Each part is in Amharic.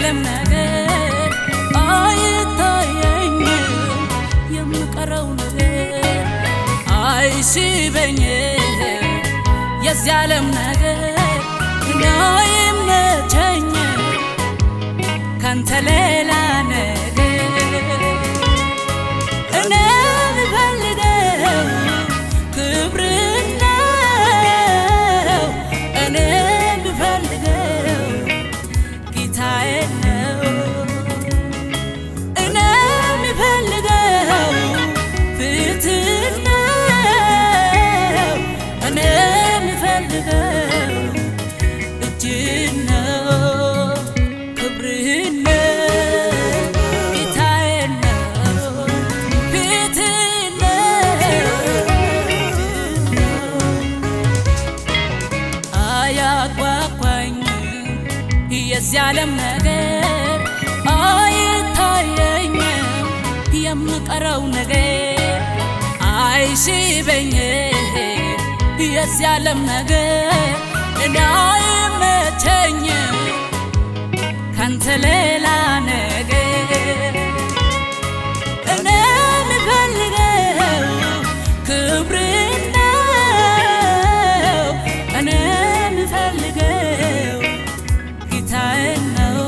የዚያለም ነገር አይታየኝ የምቀረው ነገር አይስበኝ የዚያለም ነገር አይመቸኝ ካንተ ሌላ ነገር እኔ ምፈልገው ክብርን ነው እኔ ምፈልገው ጌታዬን ነው እኔ ምፈልገው ፍትህን ነው እኔ ምፈልገው እጅን ነው ክብርህን የዚያለም ነገር አይታየኝ የምቀረው ነገር አይስበኝ የዚያለም ነገር እኔ አይመቸኝ ካንተ ሌላ ነገር እኔ ምፈልገው ክብርን ነው እኔ ምፈልገው ጌታዬን ነው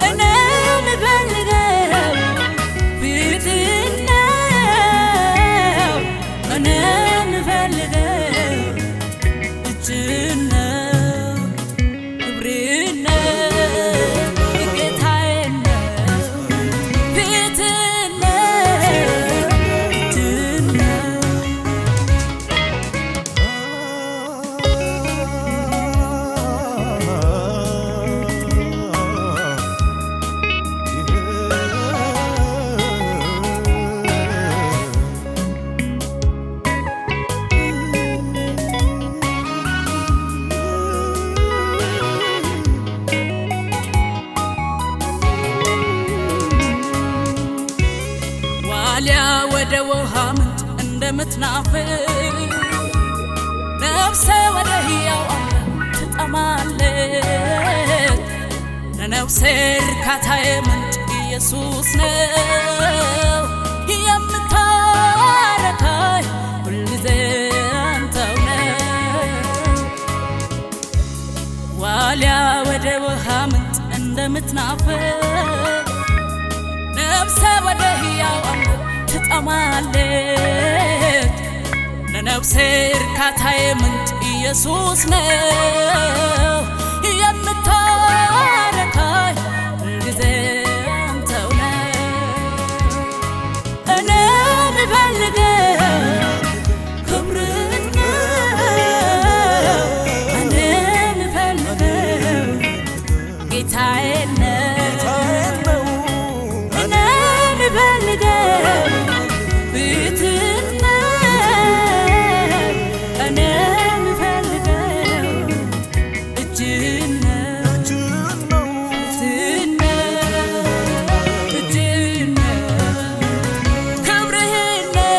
እኔ ምፈልገው ፊትህን ነው እኔ ምፈልገው እጅህን ነው ክብርህን ነው ጌታዬን ነው ፊትህን ነው እጅህን ነው ዋልያ ወደ ውሃ ምንጭ እንደምትናፍቅ ነፍሴ ወደ ሕያው አምላክ ትጠማለች ለነፍሴ እርካታዬ ምንጭ ኢየሱስ ነው የምታረካኝ ሁልጊዜ አንተው ነህ ዋልያ ወደ ውሃ ምንጭ እንደምትናፍቅ ነፍሴ ወደ ሕያው አምላክ ትጠማለች ለነፍሴ እርካታዬ ምንጭ ኢየሱስ ነው የምታረካኝ ሁልጊዜ አንተው ነህ እኔ ምፈልገው ክብርህን ነው እኔ ምፈልገው ጌታዬን ነው ምፈልገው ፊትህን ነው እኔ ምፈልገው እጅህን ነው ፊትህን ነው እጅህን ነው ክብርህን ነው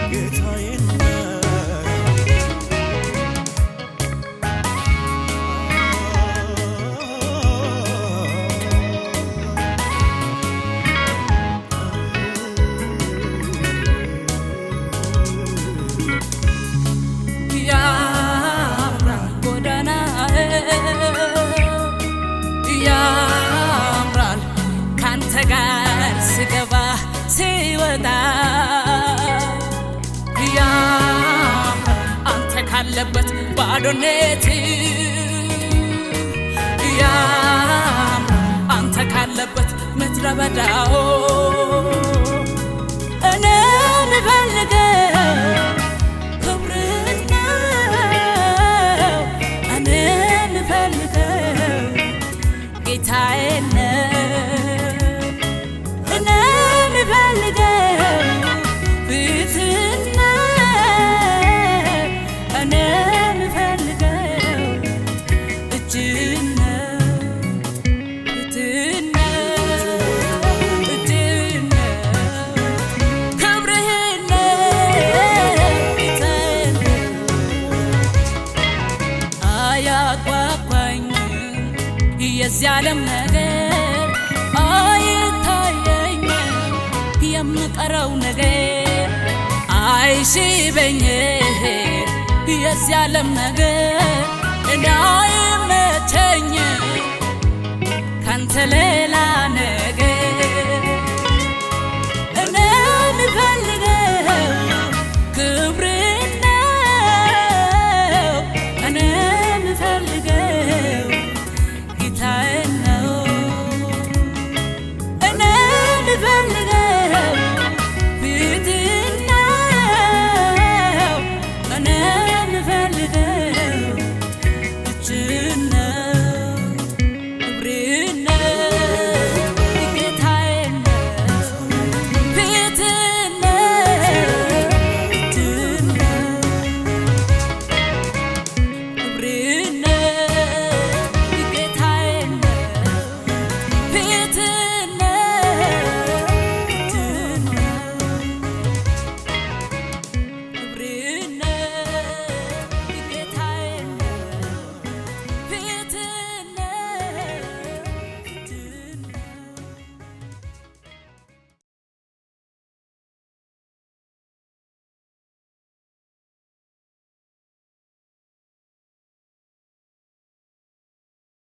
ጌታዬን ያምራል ካንተ ጋር ስገባ ሲወጣ ያምራል አንተ ካለበት ባዶነት ያምራል አንተ ካለበት ምድረ በዳው እኔ ምፈልገው ክብርህን ነው እኔ ምፈልገው ጌታዬን ነው እኔ ምፈልገው ፊትህን ነው እኔ ምፈልገው እጅህን ነው ፊትህን ነው የዚህ ዓለም ነገር አይታየኝ የምቀረው ነገር አይሽበኝ የዚህ ዓለም ነገር አይመቸኝ ካንተ ሌላ